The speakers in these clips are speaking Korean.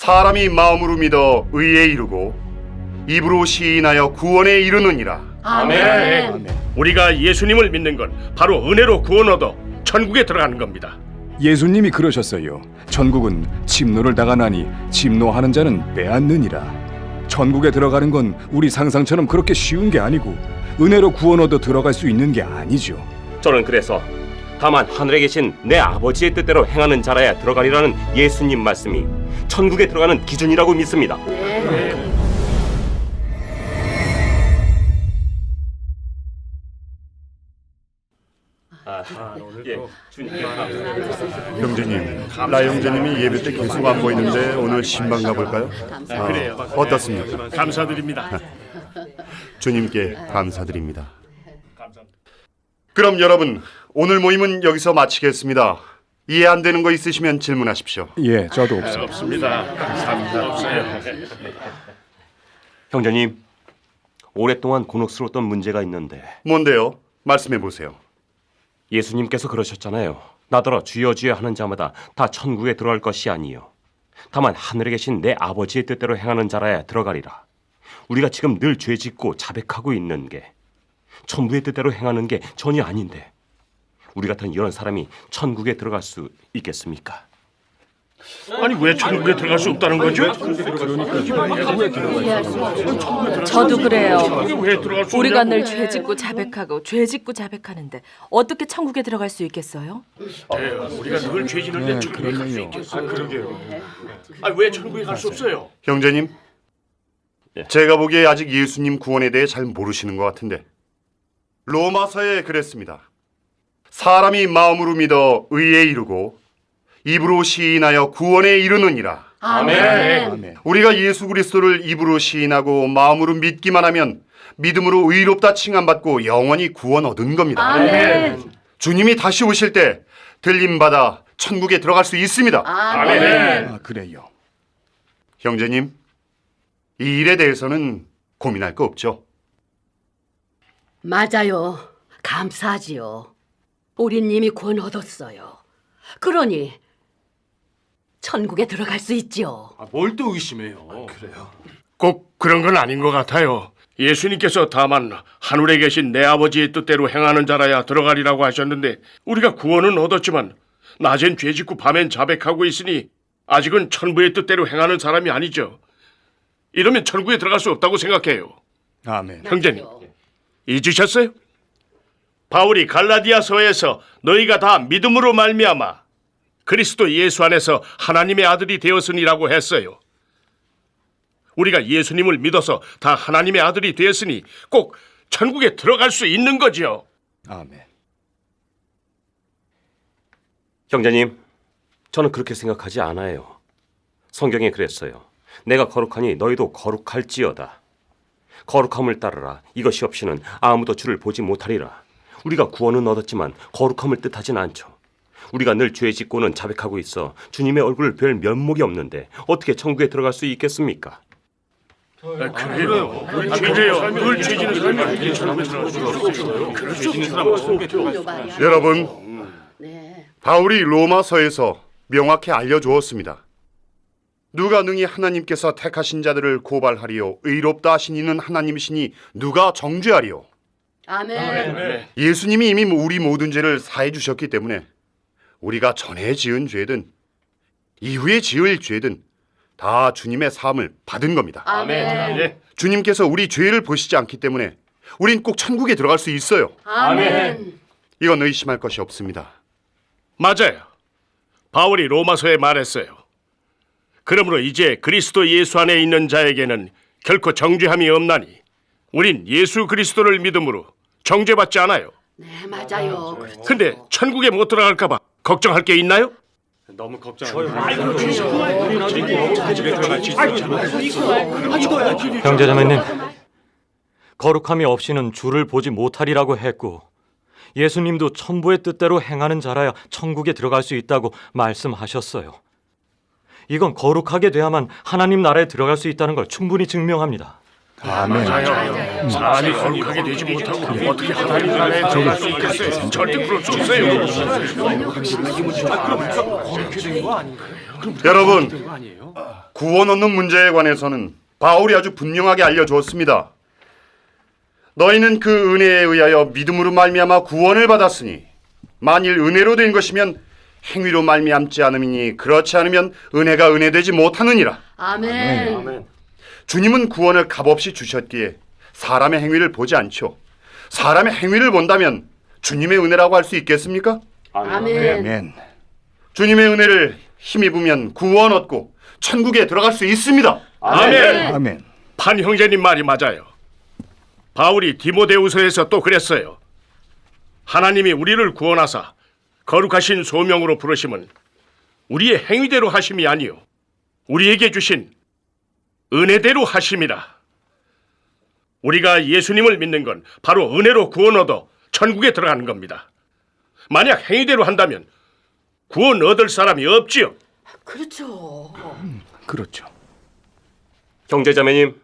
사람이 마음으로 믿어 의에 이르고 입으로 시인하여 구원에 이르느니라. 아멘. 우리가 예수님을 믿는 건 바로 은혜로 구원 얻어 천국에 들어가는 겁니다. 예수님이 그러셨어요. 천국은 침노를 당하나니 침노하는 자는 빼앗느니라. 천국에 들어가는 건 우리 상상처럼 그렇게 쉬운 게 아니고 은혜로 구원 얻어 들어갈 수 있는 게 아니죠. 저는 그래서 다만 하늘에 계신 내 아버지의 뜻대로 행하는 자라야 들어가리라는 예수님 말씀이 천국에 들어가는 기준이라고 믿습니다. 형제님, 나 형제님이 예배 때 계속 안 보이는데 오늘 신방 가볼까요? 그래요. 어떻습니까? 감사드립니다. 주님께 감사드립니다. 그럼 여러분, 오늘 모임은 여기서 마치겠습니다. 이해 안 되는 거 있으시면 질문하십시오. 예, 저도 없어요. 없습니다. 감사합니다. 없어요. 형제님, 오랫동안 곤혹스러웠던 문제가 있는데 뭔데요? 말씀해 보세요. 예수님께서 그러셨잖아요. 나더러 주여 주여 하는 자마다 다 천국에 들어갈 것이 아니요 다만 하늘에 계신 내 아버지의 뜻대로 행하는 자라야 들어가리라. 우리가 지금 늘 죄짓고 자백하고 있는 게 천부의 뜻대로 행하는 게 전혀 아닌데 우리 같은 이런 사람이 천국에 들어갈 수 있겠습니까? 아니 왜 천국에 들어갈 수 없다는 거죠? 저도 그래요. 왜 들어갈 수 우리가 늘 없냐고. 죄짓고 자백하고 죄짓고 자백하는데 어떻게 천국에 들어갈 수 있겠어요? 우리가 늘 죄지는데 천국에 갈 수 있겠어요? 그러게요. 아니 왜 천국에 갈 수 없어요? 형제님, 제가 보기에 아직 예수님 구원에 대해 잘 모르시는 것 같은데 로마서에 그랬습니다. 사람이 마음으로 믿어 의에 이르고 입으로 시인하여 구원에 이르느니라. 아멘. 우리가 예수 그리스도를 입으로 시인하고 마음으로 믿기만 하면 믿음으로 의롭다 칭함받고 영원히 구원 얻은 겁니다. 아멘. 주님이 다시 오실 때 들림받아 천국에 들어갈 수 있습니다. 아멘. 아, 그래요. 형제님, 이 일에 대해서는 고민할 거 없죠? 맞아요. 감사하지요. 우린 이미 구원 얻었어요. 그러니 천국에 들어갈 수 있지요. 뭘 또 의심해요? 꼭 그런 건 아닌 것 같아요. 예수님께서 다만 하늘에 계신 내 아버지의 뜻대로 행하는 자라야 들어가리라고 하셨는데 우리가 구원은 얻었지만 낮엔 죄짓고 밤엔 자백하고 있으니 아직은 천부의 뜻대로 행하는 사람이 아니죠. 이러면 천국에 들어갈 수 없다고 생각해요. 아멘. 형제님, 잊으셨어요? 바울이 갈라디아서에서 너희가 다 믿음으로 말미암아 그리스도 예수 안에서 하나님의 아들이 되었으니라고 했어요. 우리가 예수님을 믿어서 다 하나님의 아들이 되었으니 꼭 천국에 들어갈 수 있는 거죠. 아멘. 형제님, 저는 그렇게 생각하지 않아요. 성경에 그랬어요. 내가 거룩하니 너희도 거룩할지어다. 거룩함을 따르라. 이것이 없이는 아무도 주를 보지 못하리라. 우리가 구원은 얻었지만 거룩함을 뜻하진 않죠. 우리가 늘 죄 짓고는 자백하고 있어 주님의 얼굴을 뵐 면목이 없는데 어떻게 천국에 들어갈 수 있겠습니까? 그래요. 늘 죄지는 사람이 어떻게 천국에 들어갈 수 없어요. 여러분, 바울이 로마서에서 명확히 알려주었습니다. 누가 능히 하나님께서 택하신 자들을 고발하리요 의롭다 하신 이는 하나님이시니 누가 정죄하리요. 아멘. 예수님이 이미 우리 모든 죄를 사해 주셨기 때문에 우리가 전에 지은 죄든 이후에 지을 죄든 다 주님의 사함을 받은 겁니다. 아멘. 주님께서 우리 죄를 보시지 않기 때문에 우린 꼭 천국에 들어갈 수 있어요. 아멘. 이건 의심할 것이 없습니다. 맞아요. 바울이 로마서에 말했어요. 그러므로 이제 그리스도 예수 안에 있는 자에게는 결코 정죄함이 없나니 우린 예수 그리스도를 믿음으로 정죄받지 않아요. 네, 맞아요. 그렇죠. 근데 천국에 못 들어갈까 봐 걱정할 게 있나요? 너무 걱정하지. 형제자매님, 거룩함이 없이는 주를 보지 못하리라고 했고 예수님도 천부의 뜻대로 행하는 자라야 천국에 들어갈 수 있다고 말씀하셨어요. 이건 거룩하게 돼야만 하나님 나라에 들어갈 수 있다는 걸 충분히 증명합니다. 맞아요. 사람이 거룩하게 되지 못하고 어떻게 하나님 나라에 들어갈 수 있겠어요? 절대 그럴 수 없어요. 여러분, 구원 얻는 문제에 관해서는 바울이 아주 분명하게 알려주었습니다. 너희는 그 은혜에 의하여 믿음으로 말미암아 구원을 받았으니 만일 은혜로 된 것이면 행위로 말미암지 않음이니 그렇지 않으면 은혜가 은혜되지 못하느니라. 아멘. 주님은 구원을 값없이 주셨기에 사람의 행위를 보지 않죠. 사람의 행위를 본다면 주님의 은혜라고 할 수 있겠습니까? 아멘. 아멘. 주님의 은혜를 힘입으면 구원 얻고 천국에 들어갈 수 있습니다. 아멘. 아멘. 판 형제님 말이 맞아요. 바울이 디모데후서에서 또 그랬어요. 하나님이 우리를 구원하사 거룩하신 소명으로 부르심은 우리의 행위대로 하심이 아니요 우리에게 주신 은혜대로 하심이라. 우리가 예수님을 믿는 건 바로 은혜로 구원 얻어 천국에 들어가는 겁니다. 만약 행위대로 한다면 구원 얻을 사람이 없지요. 그렇죠. 그렇죠. 형제자매님,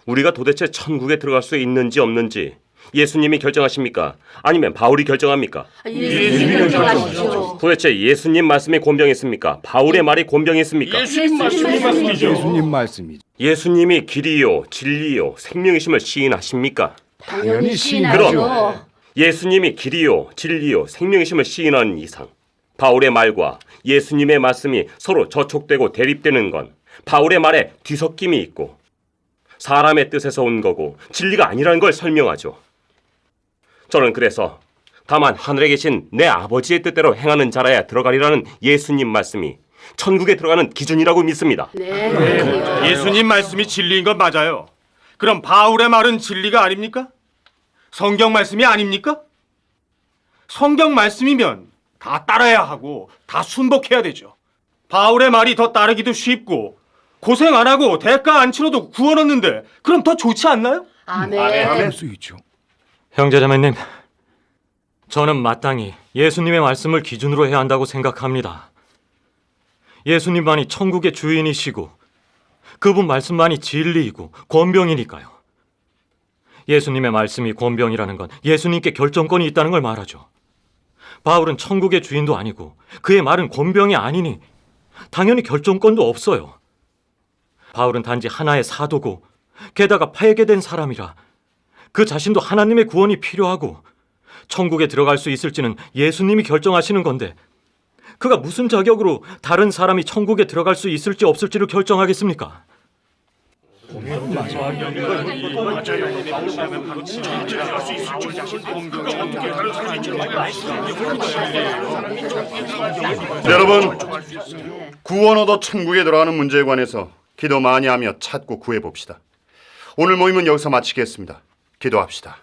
우리가 도대체 천국에 들어갈 수 있는지 없는지 예수님이 결정하십니까? 아니면 바울이 결정합니까? 예수님이 결정하시죠. 도대체 예수님 말씀이 권병했습니까? 바울의 말이 권병했습니까? 예수님 말씀이죠. 예수님 말씀이죠. 예수님이 길이요 진리요 생명이심을 시인하십니까? 당연히 시인하죠. 시인하죠. 예수님이 길이요 진리요 생명이심을 시인하는 이상 바울의 말과 예수님의 말씀이 서로 저촉되고 대립되는 건 바울의 말에 뒤섞임이 있고 사람의 뜻에서 온 거고 진리가 아니라는 걸 설명하죠. 저는 그래서 다만 하늘에 계신 내 아버지의 뜻대로 행하는 자라야 들어가리라는 예수님 말씀이 천국에 들어가는 기준이라고 믿습니다. 네. 예수님 말씀이 진리인 건 맞아요. 그럼 바울의 말은 진리가 아닙니까? 성경 말씀이 아닙니까? 성경 말씀이면 다 따라야 하고 다 순복해야 되죠. 바울의 말이 더 따르기도 쉽고 고생 안 하고 대가 안 치러도 구원 얻는데 그럼 더 좋지 않나요? 아멘. 그럴 수 있죠. 형제자매님, 저는 마땅히 예수님의 말씀을 기준으로 해야 한다고 생각합니다. 예수님만이 천국의 주인이시고 그분 말씀만이 진리이고 권병이니까요. 예수님의 말씀이 권병이라는 건 예수님께 결정권이 있다는 걸 말하죠. 바울은 천국의 주인도 아니고 그의 말은 권병이 아니니 당연히 결정권도 없어요. 바울은 단지 하나의 사도고 게다가 파괴된 사람이라 그 자신도 하나님의 구원이 필요하고 천국에 들어갈 수 있을지는 예수님이 결정하시는 건데 그가 무슨 자격으로 다른 사람이 천국에 들어갈 수 있을지 없을지를 결정하겠습니까? 여러분, 구원 얻어 천국에 들어가는 문제에 관해서 기도 많이 하며 찾고 구해 봅시다. 오늘 모임은 여기서 마치겠습니다. 기도합시다.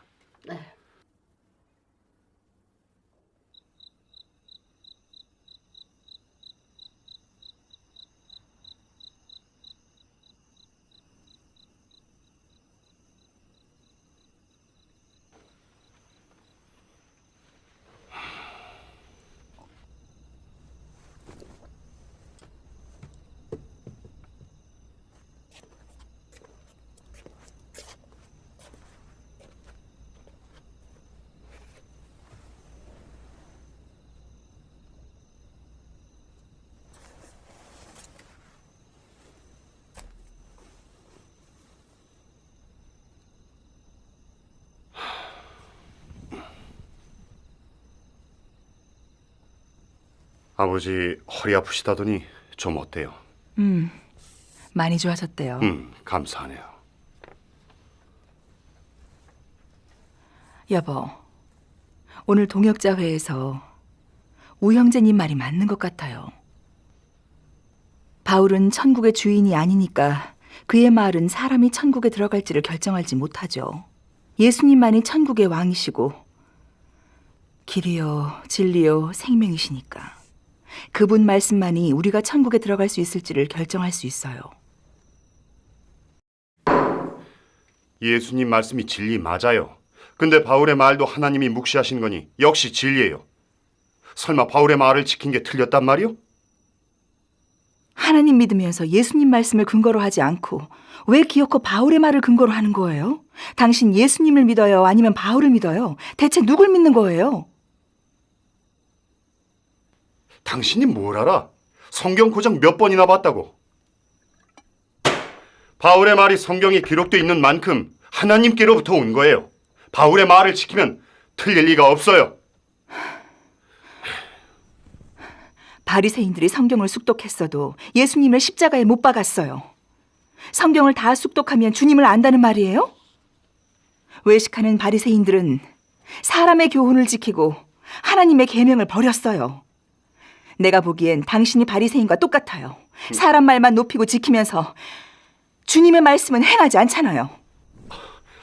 아버지 허리 아프시다더니 좀 어때요? 많이 좋아졌대요. 감사하네요. 여보, 오늘 동역자회에서 우 형제님 말이 맞는 것 같아요. 바울은 천국의 주인이 아니니까 그의 말은 사람이 천국에 들어갈지를 결정하지 못하죠. 예수님만이 천국의 왕이시고 길이요 진리요 생명이시니까 그분 말씀만이 우리가 천국에 들어갈 수 있을지를 결정할 수 있어요. 예수님 말씀이 진리 맞아요. 근데 바울의 말도 하나님이 묵시하신 거니 역시 진리예요. 설마 바울의 말을 지킨 게 틀렸단 말이요? 하나님 믿으면서 예수님 말씀을 근거로 하지 않고 왜 기어코 바울의 말을 근거로 하는 거예요? 당신 예수님을 믿어요? 아니면 바울을 믿어요? 대체 누굴 믿는 거예요? 당신이 뭘 알아? 성경 고작 몇 번이나 봤다고. 바울의 말이 성경에 기록되어 있는 만큼 하나님께로부터 온 거예요. 바울의 말을 지키면 틀릴 리가 없어요. 바리새인들이 성경을 숙독했어도 예수님을 십자가에 못 박았어요. 성경을 다 숙독하면 주님을 안다는 말이에요? 외식하는 바리새인들은 사람의 교훈을 지키고 하나님의 계명을 버렸어요. 내가 보기엔 당신이 바리새인과 똑같아요. 사람 말만 높이고 지키면서 주님의 말씀은 행하지 않잖아요.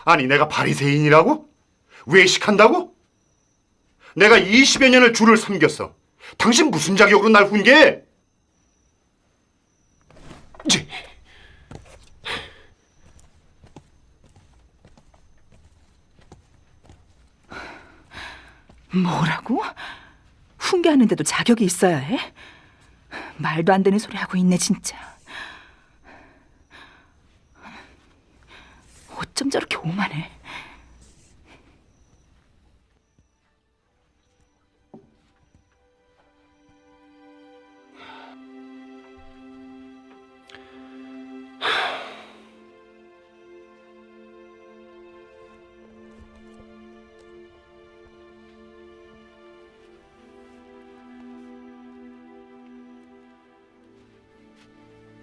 아니, 내가 바리새인이라고? 외식한다고? 내가 20여 년을 주를 섬겼어. 당신 무슨 자격으로 날 훈계해? 뭐라고? 훈계하는데도 자격이 있어야 해? 말도 안 되는 소리 하고 있네, 진짜. 어쩜 저렇게 오만해?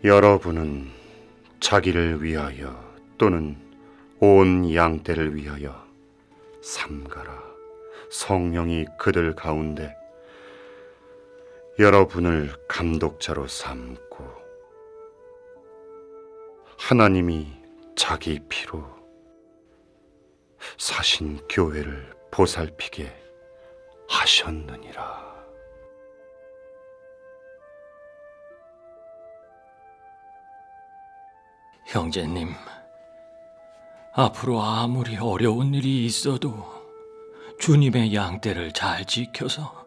여러분은 자기를 위하여 또는 온 양떼를 위하여 삼가라. 성령이 그들 가운데 여러분을 감독자로 삼고 하나님이 자기 피로 사신 교회를 보살피게 하셨느니라. 형제님, 앞으로 아무리 어려운 일이 있어도 주님의 양떼를 잘 지켜서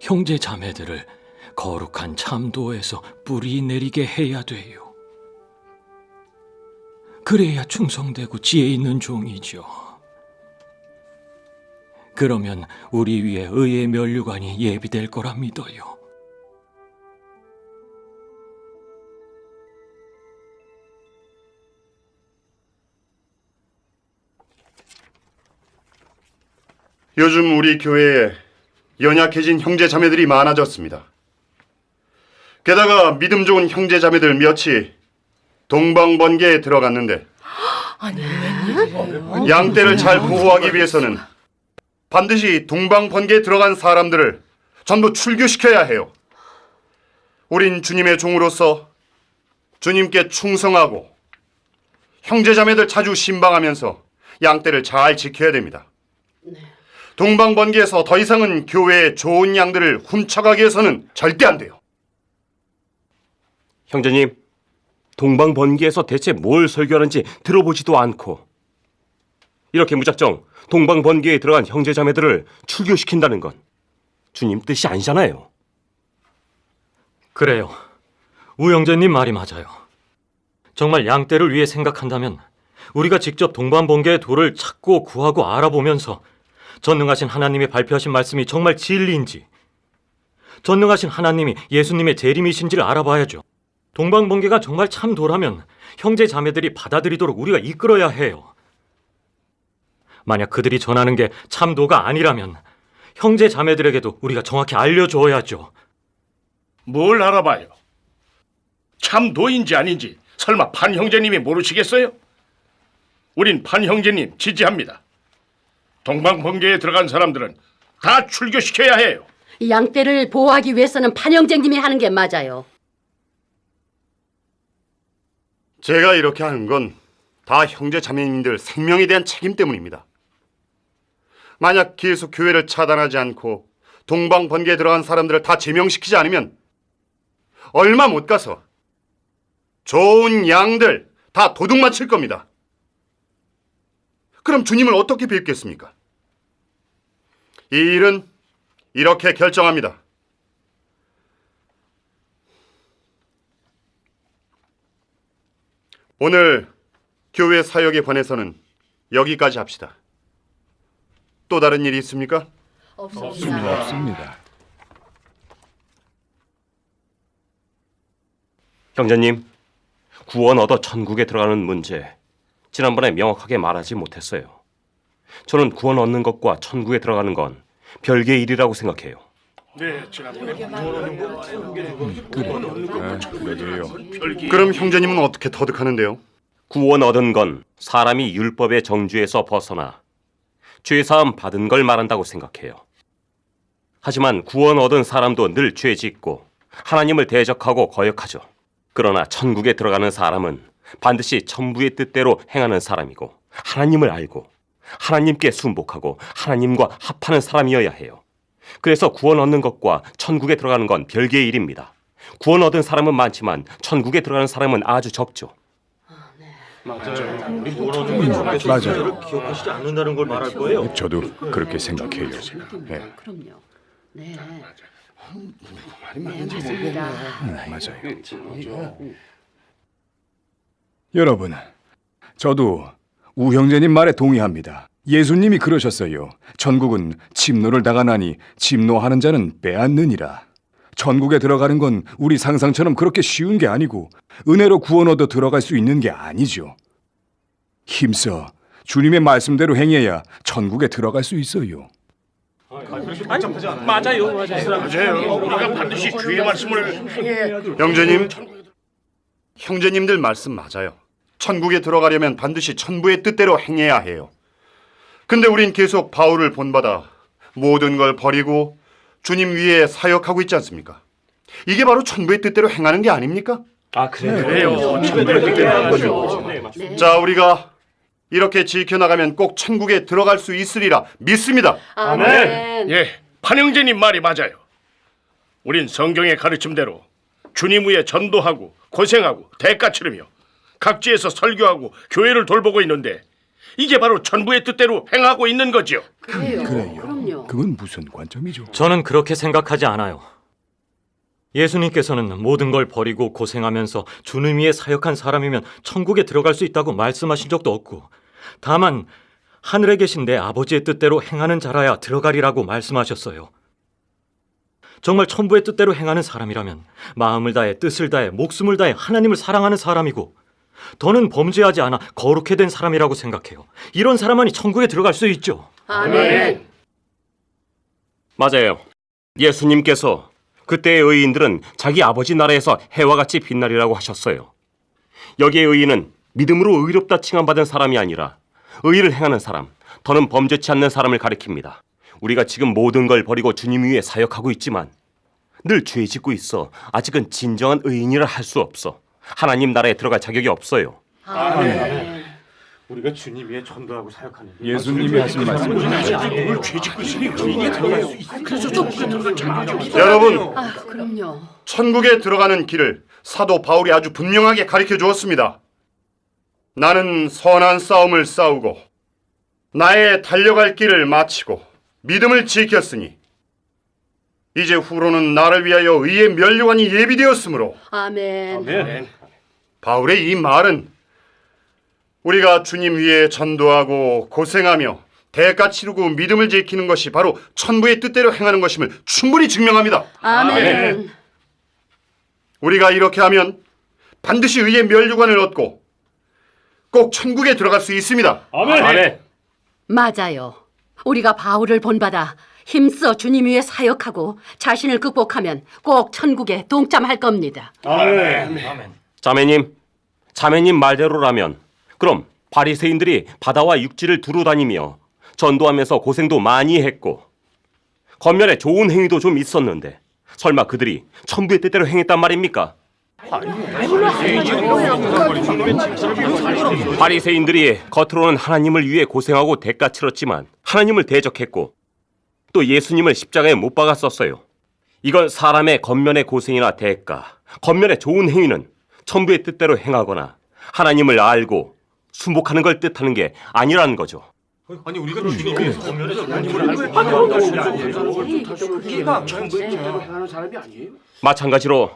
형제 자매들을 거룩한 참도에서 뿌리 내리게 해야 돼요. 그래야 충성되고 지혜 있는 종이죠. 그러면 우리 위에 의의 면류관이 예비될 거라 믿어요. 요즘 우리 교회에 연약해진 형제 자매들이 많아졌습니다. 게다가 믿음 좋은 형제 자매들 몇이 동방번개에 들어갔는데 양떼를 잘 보호하기 위해서는 반드시 동방번개에 들어간 사람들을 전부 출교시켜야 해요. 우린 주님의 종으로서 주님께 충성하고 형제 자매들 자주 신방하면서 양떼를 잘 지켜야 됩니다. 동방번개에서 더 이상은 교회의 좋은 양들을 훔쳐가게 해서는 절대 안 돼요. 형제님, 동방번개에서 대체 뭘 설교하는지 들어보지도 않고 이렇게 무작정 동방번개에 들어간 형제자매들을 출교시킨다는 건 주님 뜻이 아니잖아요. 그래요. 우 형제님 말이 맞아요. 정말 양떼를 위해 생각한다면 우리가 직접 동방번개의 도를 찾고 구하고 알아보면서 전능하신 하나님이 발표하신 말씀이 정말 진리인지, 전능하신 하나님이 예수님의 재림이신지를 알아봐야죠. 동방번개가 정말 참 도라면 형제 자매들이 받아들이도록 우리가 이끌어야 해요. 만약 그들이 전하는 게 참도가 아니라면 형제 자매들에게도 우리가 정확히 알려줘야죠. 뭘 알아봐요? 참도인지 아닌지 설마 판 형제님이 모르시겠어요? 우린 판 형제님 지지합니다. 동방번개에 들어간 사람들은 다 출교시켜야 해요. 양떼를 보호하기 위해서는 판 형제님이 하는 게 맞아요. 제가 이렇게 하는 건 다 형제 자매님들 생명에 대한 책임 때문입니다. 만약 계속 교회를 차단하지 않고 동방번개에 들어간 사람들을 다 제명시키지 않으면 얼마 못 가서 좋은 양들 다 도둑 맞힐 겁니다. 그럼 주님을 어떻게 뵙겠습니까? 이 일은 이렇게 결정합니다. 오늘 교회 사역에 관해서는 여기까지 합시다. 또 다른 일이 있습니까? 없습니다. 형제님, 구원 얻어 천국에 들어가는 문제 지난번에 명확하게 말하지 못했어요. 저는 구원 얻는 것과 천국에 들어가는 건 별개의 일이라고 생각해요. 그러게요. 그럼 형제님은 어떻게 터득하는데요? 구원 얻은 건 사람이 율법의 정죄에서 벗어나 죄사함 받은 걸 말한다고 생각해요. 하지만 구원 얻은 사람도 늘 죄 짓고 하나님을 대적하고 거역하죠. 그러나 천국에 들어가는 사람은 반드시 천부의 뜻대로 행하는 사람이고 하나님을 알고 하나님께 순복하고 하나님과 합하는 사람이어야 해요. 그래서 구원 얻는 것과 천국에 들어가는 건 별개의 일입니다. 구원 얻은 사람은 많지만 천국에 들어가는 사람은 아주 적죠. 맞아요. 기억하시지 않는다는 걸 말할 거예요. 저도 그렇게 생각해요. 그럼요. 네. 맞습니다. 맞아요. 여러분, 저도 우 형제님 말에 동의합니다. 예수님이 그러셨어요. 천국은 침노를 당하나니 침노하는 자는 빼앗느니라. 천국에 들어가는 건 우리 상상처럼 그렇게 쉬운 게 아니고 은혜로 구원 얻어 들어갈 수 있는 게 아니죠. 힘써 주님의 말씀대로 행해야 천국에 들어갈 수 있어요. 맞아요. 우리가 반드시 주의 말씀을 행해야 형제님들 말씀 맞아요. 천국에 들어가려면 반드시 천부의 뜻대로 행해야 해요. 근데 우린 계속 바울을 본받아 모든 걸 버리고 주님 위에 사역하고 있지 않습니까? 이게 바로 천부의 뜻대로 행하는 게 아닙니까? 그래요. 자, 우리가 이렇게 지켜나가면 꼭 천국에 들어갈 수 있으리라 믿습니다. 아멘. 예, 판형제님 말이 맞아요. 우린 성경의 가르침대로 주님 위에 전도하고 고생하고 대가 치르며 각지에서 설교하고 교회를 돌보고 있는데 이게 바로 천부의 뜻대로 행하고 있는 거지요. 그래요. 그럼요. 그건 무슨 관점이죠? 저는 그렇게 생각하지 않아요. 예수님께서는 모든 걸 버리고 고생하면서 주님 위에 사역한 사람이면 천국에 들어갈 수 있다고 말씀하신 적도 없고, 다만 하늘에 계신 내 아버지의 뜻대로 행하는 자라야 들어가리라고 말씀하셨어요. 정말 천부의 뜻대로 행하는 사람이라면 마음을 다해 뜻을 다해 목숨을 다해 하나님을 사랑하는 사람이고, 더는 범죄하지 않아 거룩해 된 사람이라고 생각해요. 이런 사람만이 천국에 들어갈 수 있죠. 아멘. 맞아요. 예수님께서 그때의 의인들은 자기 아버지 나라에서 해와 같이 빛나리라고 하셨어요. 여기의 의인은 믿음으로 의롭다 칭함받은 사람이 아니라 의를 행하는 사람, 더는 범죄치 않는 사람을 가리킵니다. 우리가 지금 모든 걸 버리고 주님 위에 사역하고 있지만 늘 죄 짓고 있어 아직은 진정한 의인이라 할 수 없어. 하나님 나라에 들어갈 자격이 없어요. 아멘. 우리가 주님 위에 전도하고 사역하는 예수님이 하신 말씀. 여러분, 그럼요. 천국에 들어가는 길을 사도 바울이 아주 분명하게 가르쳐 주었습니다. 나는 선한 싸움을 싸우고 나의 달려갈 길을 마치고 믿음을 지켰으니 이제 후로는 나를 위하여 의의 면류관이 예비되었으므로. 아멘. 바울의 이 말은 우리가 주님 위에 전도하고 고생하며 대가 치르고 믿음을 지키는 것이 바로 천부의 뜻대로 행하는 것임을 충분히 증명합니다. 아멘. 우리가 이렇게 하면 반드시 의의 면류관을 얻고 꼭 천국에 들어갈 수 있습니다. 아멘. 맞아요. 우리가 바울을 본받아 힘써 주님 위에 사역하고 자신을 극복하면 꼭 천국에 동참할 겁니다. 자매님 말대로라면 그럼 바리새인들이 바다와 육지를 두루 다니며 전도하면서 고생도 많이 했고 겉면에 좋은 행위도 좀 있었는데 설마 그들이 천부의 뜻대로 행했단 말입니까? 바리새인들이 겉으로는 하나님을 위해 고생하고 대가 치렀지만 하나님을 대적했고 또 예수님을 십자가에 못 박았었어요. 이건 사람의 겉면의 고생이나 대가, 겉면의 좋은 행위는 천부의 뜻대로 행하거나 하나님을 알고 순복하는 걸 뜻하는 게 아니라는 거죠. 아니 우리가 주님의 마찬가지로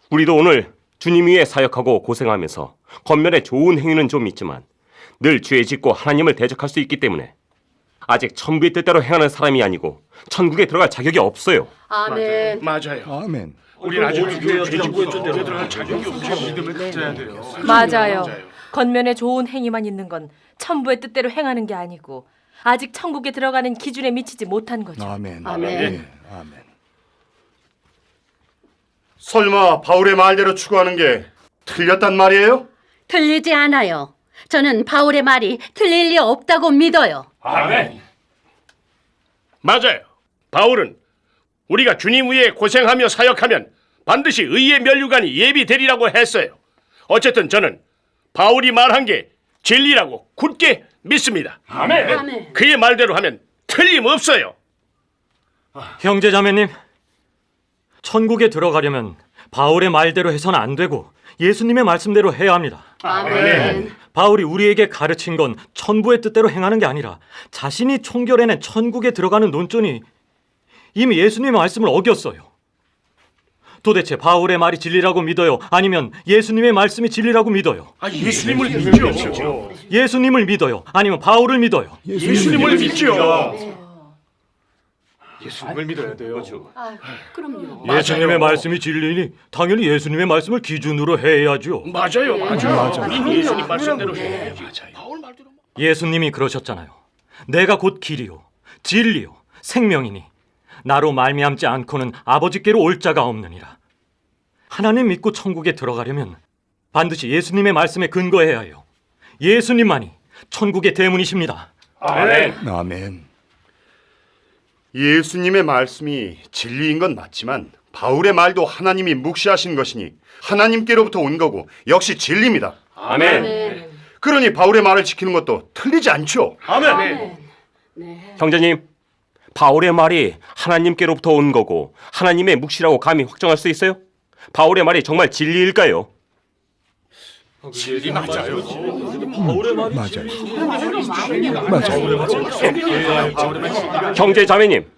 우리도 오늘 주님 위에 사역하고 고생하면서 겉면에 좋은 행위는 좀 있지만 늘 죄 짓고 하나님을 대적할 수 있기 때문에 아직 천부의 뜻대로 행하는 사람이 아니고 천국에 들어갈 자격이 없어요. 아멘. 맞아요. 아멘. 우리는 아직 죄짓고 들어갈 자격이 없죠. 믿음을 가져야 돼요. 맞아요. 겉면에 좋은 행위만 있는 건 천부의 뜻대로 행하는 게 아니고 아직 천국에 들어가는 기준에 미치지 못한 거죠. 아멘. 아멘. 아멘. 설마 바울의 말대로 추구하는 게 틀렸단 말이에요? 틀리지 않아요. 저는 바울의 말이 틀릴 리 없다고 믿어요. 아멘. 맞아요. 바울은 우리가 주님 위에 고생하며 사역하면 반드시 의의 면류관이 예비되리라고 했어요. 어쨌든 저는 바울이 말한 게 진리라고 굳게 믿습니다. 아멘. 그의 말대로 하면 틀림없어요. 형제자매님, 천국에 들어가려면 바울의 말대로 해서는 안 되고 예수님의 말씀대로 해야 합니다. 아멘. 바울이 우리에게 가르친 건 천부의 뜻대로 행하는 게 아니라 자신이 총결해낸 천국에 들어가는 논전이 이미 예수님의 말씀을 어겼어요. 도대체 바울의 말이 진리라고 믿어요? 아니면 예수님의 말씀이 진리라고 믿어요? 예수님을 믿죠. 예수님을 믿어요? 아니면 바울을 믿어요? 예수님을 믿죠. 예수님을 믿어야 돼요. 그럼요. 예수님의 말씀이 진리니 당연히 예수님의 말씀을 기준으로 해야죠. 맞아요. 우리는 예수님 말씀대로 해요. 예수님이 그러셨잖아요. 내가 곧 길이요 진리요 생명이니 나로 말미암지 않고는 아버지께로 올 자가 없느니라. 하나님 믿고 천국에 들어가려면 반드시 예수님의 말씀에 근거해야 해요. 예수님만이 천국의 대문이십니다. 아멘. 예수님의 말씀이 진리인 건 맞지만 바울의 말도 하나님이 묵시하신 것이니 하나님께로부터 온 거고 역시 진리입니다. 아멘. 그러니 바울의 말을 지키는 것도 틀리지 않죠. 아멘. 형제님, 바울의 말이 하나님께로부터 온 거고 하나님의 묵시라고 감히 확정할 수 있어요? 바울의 말이 정말 진리일까요? 맞아요. 형제 자매님,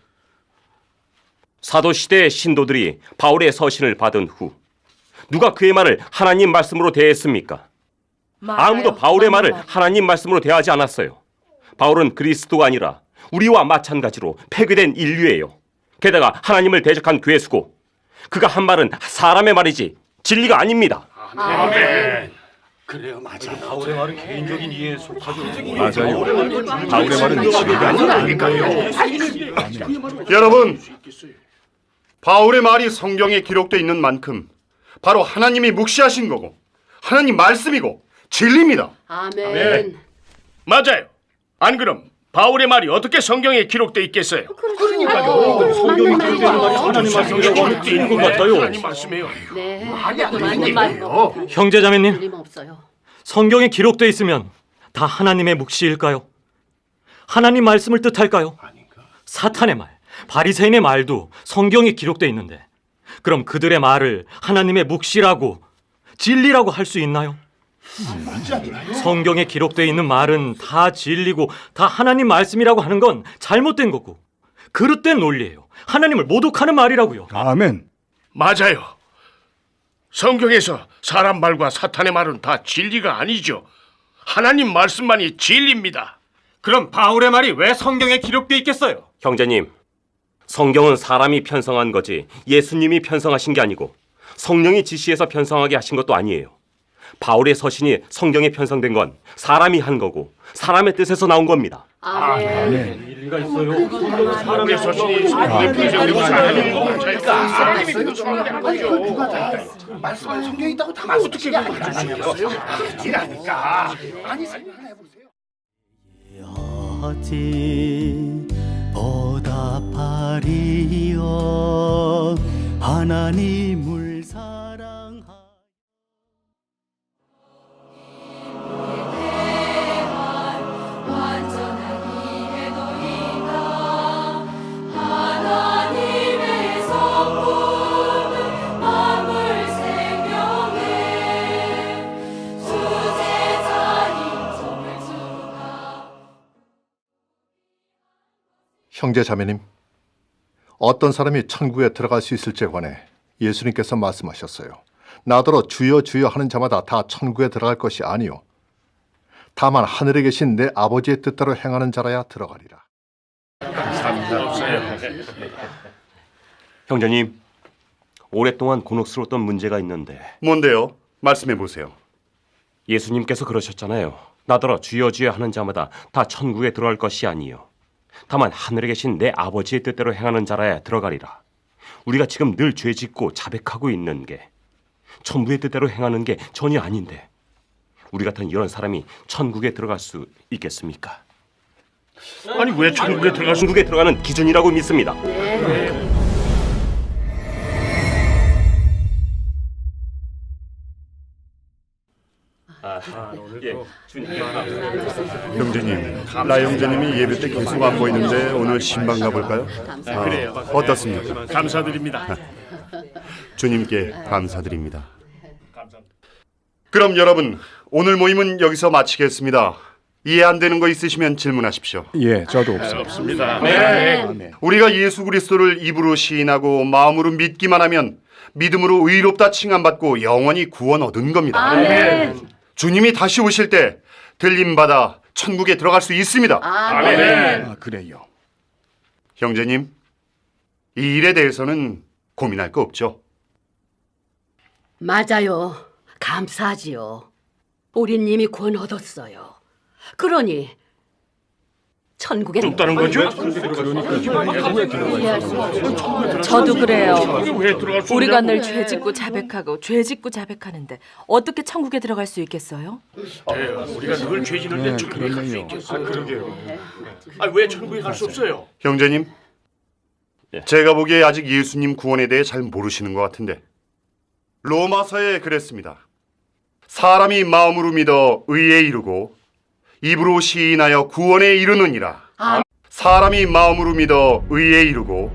사도 시대의 신도들이 바울의 서신을 받은 후 누가 그의 말을 하나님 말씀으로 대했습니까? 아무도 바울의 말을 하나님 말씀으로 대하지 않았어요. 바울은 그리스도가 아니라 우리와 마찬가지로 폐괴된 인류예요. 게다가 하나님을 대적한 괴수고 그가 한 말은 사람의 말이지 진리가 아닙니다. 아멘. 바울의 말은 개인적인 이해에 속하죠. 맞아요. 바울의 말은 진리가 아니라니까요. 여러분, 바울의 말이 성경에 기록되어 있는 만큼 바로 하나님이 묵시하신 거고 하나님 말씀이고 진리입니다. 아멘. 맞아요. 안 그럼 바울의 말이 어떻게 성경에 기록돼 있겠어요? 성경이 기록되는 말이 하나님 말씀이라고 하는 게 있는 것 같아요. 하나님 말씀이에요. 네. 그것도 맞는 말이고 형제자매님, 틀림없어요. 성경에 기록되어 있으면 다 하나님의 묵시일까요? 하나님 말씀을 뜻할까요? 사탄의 말, 바리새인의 말도 성경에 기록되어 있는데 그럼 그들의 말을 하나님의 묵시라고 진리라고 할 수 있나요? 성경에 기록되어 있는 말은 다 진리고 다 하나님 말씀이라고 하는 건 잘못된 거고 그릇된 논리예요. 하나님을 모독하는 말이라고요. 아멘. 맞아요. 성경에서 사람 말과 사탄의 말은 다 진리가 아니죠. 하나님 말씀만이 진리입니다. 그럼 바울의 말이 왜 성경에 기록돼 있겠어요? 형제님, 성경은 사람이 편성한 거지 예수님이 편성하신 게 아니고 성령이 지시해서 편성하게 하신 것도 아니에요. 바울의 서신이 성경에 편성된 건 사람이 한 거고 사람의 뜻에서 나온 겁니다. 아멘. 일리가 있어요. 성경은 사람의 서신이 성경에 편성된 것이 아니고 하나님이 편성한 게 아니죠. 말씀에 성경에 있다고 다 어떻게 아니라니까. 아니 생각을 해보세요. 어찌 보답하리요 하나님을 사랑하 형제 자매님, 어떤 사람이 천국에 들어갈 수 있을지에 관해 예수님께서 말씀하셨어요. 나더러 주여 주여 하는 자마다 다 천국에 들어갈 것이 아니요 다만 하늘에 계신 내 아버지의 뜻대로 행하는 자라야 들어가리라. 형제님, 오랫동안 곤혹스러웠던 문제가 있는데 뭔데요? 말씀해 보세요. 예수님께서 그러셨잖아요. 나더러 주여 주여 하는 자마다 다 천국에 들어갈 것이 아니요 다만 하늘에 계신 내 아버지의 뜻대로 행하는 자라야 들어가리라. 우리가 지금 늘 죄짓고 자백하고 있는 게 천부의 뜻대로 행하는 게 전혀 아닌데 우리 같은 이런 사람이 천국에 들어갈 수 있겠습니까? 아니 왜 천국에 들어갈 수? 천국에 들어가는 기준이라고 믿습니다. 형제님, 라 형제님이 예배 때 계속 안 보이는데 오늘 신방 가볼까요? 그래요. 어떻습니까? 감사드립니다. 주님께 감사드립니다. 그럼 여러분, 오늘 모임은 여기서 마치겠습니다. 이해 안 되는 거 있으시면 질문하십시오. 예, 저도 없습니다. 없습니다. 아멘. 우리가 예수 그리스도를 입으로 시인하고 마음으로 믿기만 하면 믿음으로 의롭다 칭함받고 영원히 구원 얻은 겁니다. 아멘. 주님이 다시 오실 때 들림받아 천국에 들어갈 수 있습니다. 아멘. 아, 그래요. 형제님, 이 일에 대해서는 고민할 거 없죠? 맞아요. 감사하지요. 우린 이미 구원 얻었어요. 그러니 천국에 없다는 거죠? 저도 그래요. 왜 들어갈 수 우리가 늘 없냐고. 죄짓고 자백하고 죄짓고 자백하는데 어떻게 천국에 들어갈 수 있겠어요? 우리가 늘 죄 짓는데 천국에 갈 수 그러네요. 있겠어요? 그러게요. 왜 천국에 갈 수 없어요? 형제님, 제가 보기에 아직 예수님 구원에 대해 잘 모르시는 것 같은데 로마서에 그랬습니다. 사람이 마음으로 믿어 의에 이르고 입으로 시인하여 구원에 이르느니라. 사람이 마음으로 믿어 의에 이르고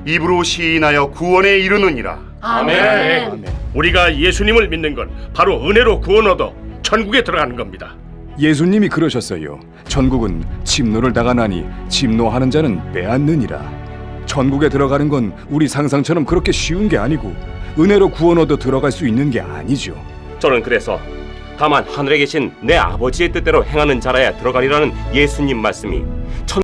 입으로 시인하여 구원에 이르느니라. 아멘. 우리가 예수님을 믿는 건 바로 은혜로 구원 얻어 천국에 들어가는 겁니다. 예수님이 그러셨어요. 천국은 침노를 당하나니 침노하는 자는 빼앗느니라. 천국에 들어가는 건 우리 상상처럼 그렇게 쉬운 게 아니고 은혜로 구원 얻어 들어갈 수 있는 게 아니죠. 저는 그래서 다만 하늘에 계신 내 아버지의 뜻대로 행하는 자라야 들어가리라는 예수님 말씀이